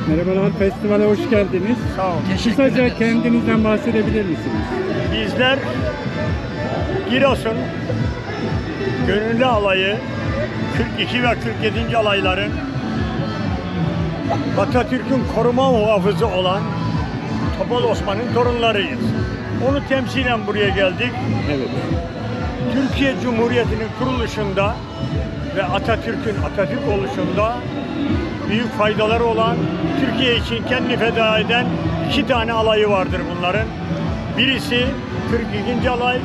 Merhabalar, festivale hoş geldiniz. Sağ olun. Kısaca kendinizden bahsedebilir misiniz? Bizler Giresun Gönüllü Alayı 42 ve 47. alayların Atatürk'ün koruma muhafızı olan Topal Osman'ın torunlarıyız. Onu temsilen buraya geldik. Evet. Türkiye Cumhuriyeti'nin kuruluşunda ve Atatürk oluşunda büyük faydaları olan, Türkiye için kendini feda eden 2 tane alayı vardır bunların. Birisi 42. alay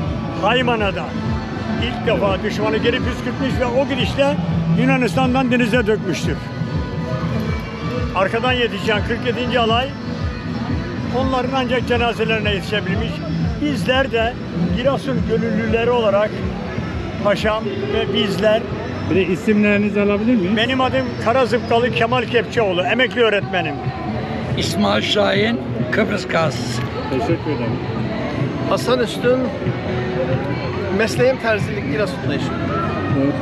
Haymana'da. İlk defa düşmanı geri püskürtmüş ve o gidişle Yunanistan'dan denize dökmüştür. Arkadan yetişen 47. alay onların ancak cenazelerine yetişebilmiş. Bizler de Giresun gönüllüleri olarak paşam ve bizler. Bir de isimlerinizi alabilir miyim? Benim adım Karazıpkalı Kemal Kepçeoğlu, emekli öğretmenim. İsmail Şahin, Kıbrıs Gazi. Teşekkür ederim. Hasan Üstün, mesleğim terzilik, Giresun'da yaşıyorum.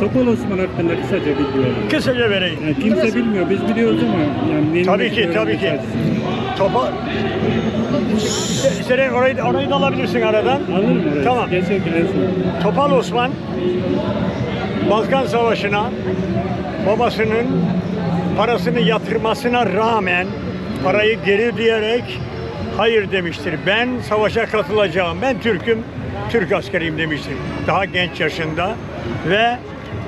Topal Osman hakkında kısaca bilgi verin. Kısaca vereyim. Yani kimse bilmiyor, biz biliyoruz ama yani Tabii ki. Topa... İşte orayı da alabilirsin aradan. Alırım orayı. Tamam. Teşekkür Topal Osman, Balkan Savaşı'na babasının parasını yatırmasına rağmen parayı geri ödeyerek hayır demiştir. Ben savaşa katılacağım, ben Türk'üm, Türk askeriyim demiştir. Daha genç yaşında ve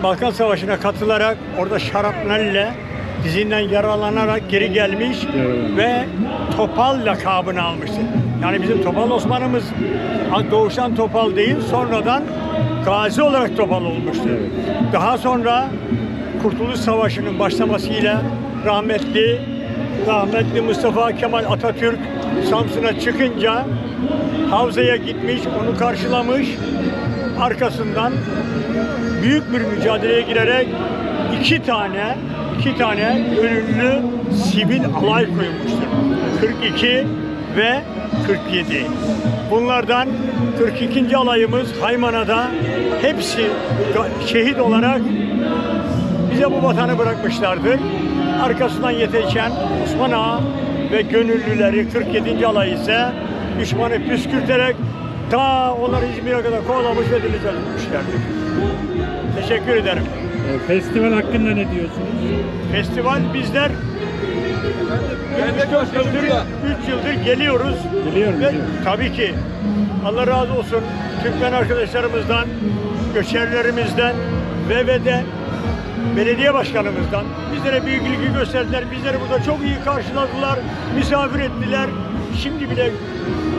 Balkan Savaşı'na katılarak orada şarapnelle dizinden yaralanarak geri gelmiş ve Topal lakabını almıştır. Yani bizim Topal Osman'ımız doğuştan Topal değil, sonradan gazi olarak Topal olmuştur. Daha sonra Kurtuluş Savaşı'nın başlamasıyla rahmetli Mustafa Kemal Atatürk Samsun'a çıkınca Havza'ya gitmiş, onu karşılamış. Arkasından büyük bir mücadeleye girerek iki tane gönüllü sivil alay koymuştur. 42 ve 47. Bunlardan 42. alayımız Haymana'da hepsi şehit olarak bize bu vatanı bırakmışlardır. Arkasından yetişen Osman Ağa ve gönüllüleri 47. alay ise düşmanı püskürterek ta onları İzmir'e kadar kovalamış ve denize düşmüşlerdir. Teşekkür ederim. Festival hakkında ne diyorsunuz? Festival bizler 3 yıldır geliyoruz. Biliyorum. Tabii ki Allah razı olsun Türkmen arkadaşlarımızdan, göçerlerimizden ve de belediye başkanımızdan bizlere büyük ilgi gösterdiler. Bizleri burada çok iyi karşıladılar, misafir ettiler. Şimdi bile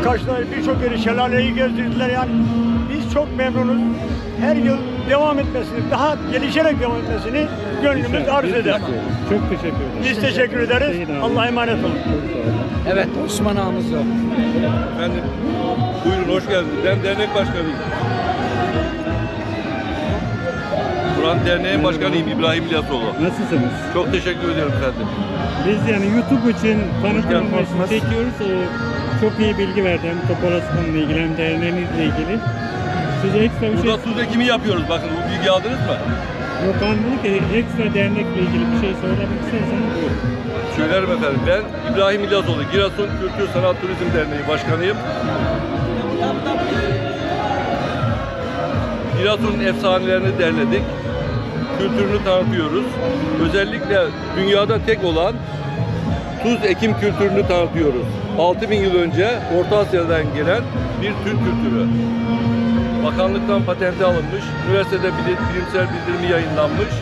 karşıladılar, birçok yeri şelaleyi gezdirdiler. Yani biz çok memnunuz. Her yıl devam etmesini, daha gelişerek devam etmesini gönlümüz arz eder. Çok teşekkür ederim. Biz teşekkür ederiz. Allah'a emanet olun. Evet, Osman ağamız o. Efendim, buyurun hoş geldiniz. Ben dernek başkanıyım. Kur'an Derneği Başkanıyım İbrahim İlyasoğlu. Nasılsınız? Çok teşekkür ediyorum efendim. Biz yani YouTube için tanıtılmasını çekiyoruz. Çok iyi bilgi verdi hem Topal Osman'la ilgili hem derneğinizle ilgili. Size ekstra bir Burada tuz ekimi yapıyoruz. Bakın bu bilgi aldınız mı? Yok anladık ki ekstra dernekle ilgili bir şey söylemek isterseniz buyurun. Söylerim efendim. Ben İbrahim İlyasoğlu, Giresun Kültür Sanat Turizm Derneği Başkanıyım. Giresun'un efsanelerini derledik. Kültürünü tanıtıyoruz. Özellikle dünyada tek olan tuz ekim kültürünü tanıtıyoruz. 6000 yıl önce Orta Asya'dan gelen bir Türk kültürü. Bakanlıktan patente alınmış, üniversitede bilimsel bildirimi yayınlanmış,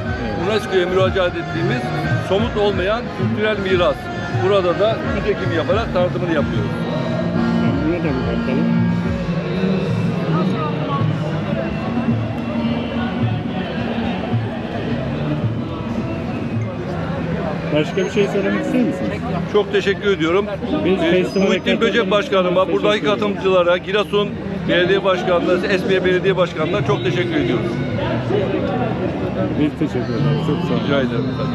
UNESCO'ya müracaat ettiğimiz somut olmayan kültürel miras. Burada da tuz ekimi yaparak tanıtımını yapıyoruz. Buna da bir bakalım. Başka bir şey söylemek ister misiniz? Çok teşekkür ediyorum. Muhittin Böcek Başkanıma, buradaki katılımcılara, Giresun Belediye Başkanı'na, Esmiye Belediye Başkanı'na çok teşekkür ediyoruz. Biz teşekkür ederiz. Çok sağ olun. Rica ederim efendim.